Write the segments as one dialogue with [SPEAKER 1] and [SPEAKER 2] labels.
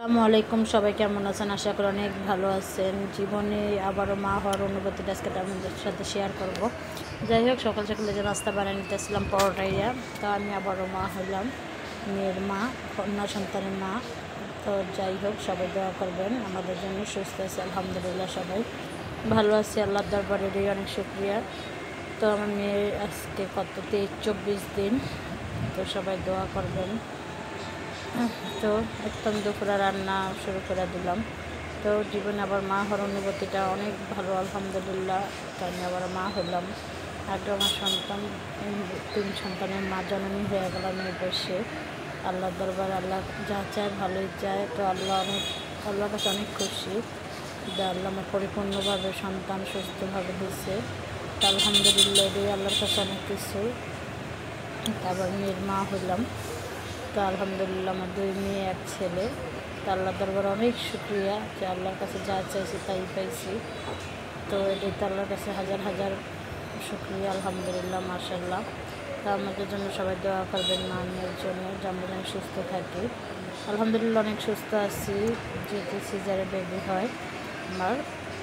[SPEAKER 1] আসসালামু আলাইকুম, সবাই কেমন আছেন? আশা করি অনেক ভালো আছেন। জীবনে আবারও মা হওয়ার অনুভূতিটা আজকে আপনাদের সাথে শেয়ার করব। যাই হোক, সকাল সকালে যে নাস্তা বানিয়ে নিতেছিলাম পরোটাইয়া, তো আমি আবারও মা হলাম, মেয়ের মা, কন্যা সন্তানের মা। তো যাই হোক, সবাই দোয়া করবেন আমাদের জন্য। সুস্থ আছে আলহামদুলিল্লাহ, সবাই ভালো আছি, আল্লাহর দরবারেরই অনেক শুকরিয়া। তো আমার মেয়ে আজকে কত 23-24 দিন, তো সবাই দোয়া করবেন। তো একদম দুপুরে রান্না শুরু করে দিলাম। তো জীবনে আবার মা হওয়ার অনুভূতিটা অনেক ভালো আলহামদুলিল্লাহ। তো আমি আবার মা হলাম। আগে আমার সন্তান, 3 সন্তানের মা জননী হয়ে গেলাম এই বয়সে। আল্লাহর দরবার, আল্লাহ যা চায় ভালোই চায়। তো আল্লাহর কাছে অনেক খুশি যে আল্লাহ আমার পরিপূর্ণভাবে সন্তান সুস্থভাবে দিচ্ছে। তো আলহামদুলিল্লাহ, এটাই আল্লাহর কাছে অনেক কিছু। তারপর মেয়ের মা হলাম। তো আলহামদুলিল্লাহ, আমার 2 মেয়ে 1 ছেলে। তো আল্লাহর দরবারে অনেক শুকরিয়া যে আল্লাহর কাছে যা চাইছি তাই পাইছি। তো এটাই তো আল্লাহর কাছে হাজার হাজার শুকরিয়া আলহামদুলিল্লাহ, মাশাআল্লাহ। তো আমাদের জন্য সবাই দোয়া করবেন মা মেয়ের জন্য, যে আমরা যেন সুস্থ থাকি। আলহামদুলিল্লাহ, অনেক সুস্থ আছি, যেহেতু সিজারে বেবি হয় আমার।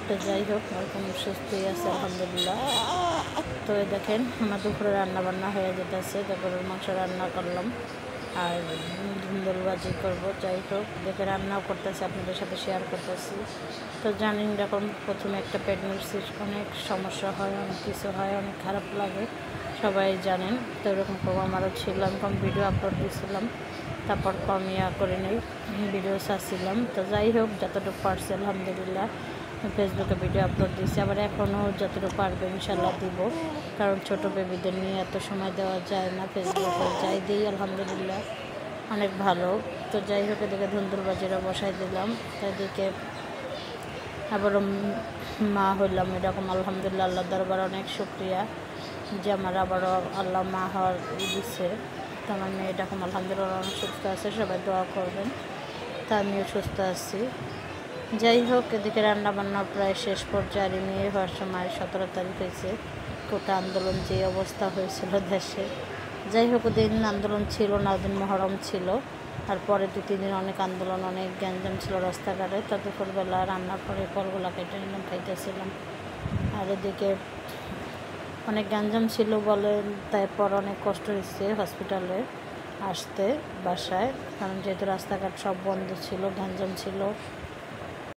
[SPEAKER 1] তো যাই হোক, ওরকম সুস্থই আছে আলহামদুলিল্লাহ। তো দেখেন, আমার দুপুরে রান্না বান্না হয়ে যেতেছে। তারপরে মাংস রান্না করলাম আর ধুন্দুল ভাজি করবো। যাই হোক, দেখে রান্নাও করতেছি, আপনাদের সাথে শেয়ার করতেছি। তো জানেন, এরকম প্রথমে একটা প্রেগনেন্সির অনেক সমস্যা হয়, অনেক কিছু হয়, অনেক খারাপ লাগে, সবাই জানেন। তো এরকম আমারও ছিল। আমি কম ভিডিও আপলোড দিয়েছিলাম, তারপর কম করে নেই, ভিডিও ছাড়ছিলাম। তো যাই হোক, যতটুকু পারছি আলহামদুলিল্লাহ ফেসবুকে ভিডিও আপলোড দিয়েছি। আবার এখনও যতটুকু পারবে ইনশাল্লাহ দিব, কারণ ছোটো বেবিদের নিয়ে এত সময় দেওয়া যায় না। ফেসবুকে যাই দিই আলহামদুলিল্লাহ অনেক ভালো। তো যাই হোক, এদিকে ধুন্দুল বাজিরা বসাই দিলাম। তো এদিকে আবারও মা হইলাম এরকম আলহামদুলিল্লাহ, আল্লাহ দরবার অনেক শুকরিয়া যে আমার আবারও আল্লাহ মা হওয়ার দিচ্ছে। তো আমার মেয়ে এরকম আলহামদুলিল্লাহ অনেক সুস্থ আছে, সবাই দোয়া করবেন। তা আমিও সুস্থ আছি। যাই হোক, এদিকে রান্নাবান্না প্রায় শেষ পর্যায়ে। মেয়ে হওয়ার সময় 17 তারিখ হয়েছে। কোটা আন্দোলন যে অবস্থা হয়েছিল দেশে, যাই হোক, ওদিন আন্দোলন ছিল না, ওদিন মহরম ছিল। আর পরে 2-3 দিন অনেক আন্দোলন, অনেক গ্যাঞ্জাম ছিল রাস্তাঘাটে। তো দুপুরবেলা রান্নার পরে ফলগুলা কেটে নিলাম, খাইতেছিলাম। আর এদিকে অনেক গ্যাঞ্জাম ছিল বলে, তারপর অনেক কষ্ট হয়েছে হসপিটালে আসতে বাসায়, কারণ যেহেতু রাস্তাঘাট সব বন্ধ ছিল, গ্যাঞ্জাম ছিল।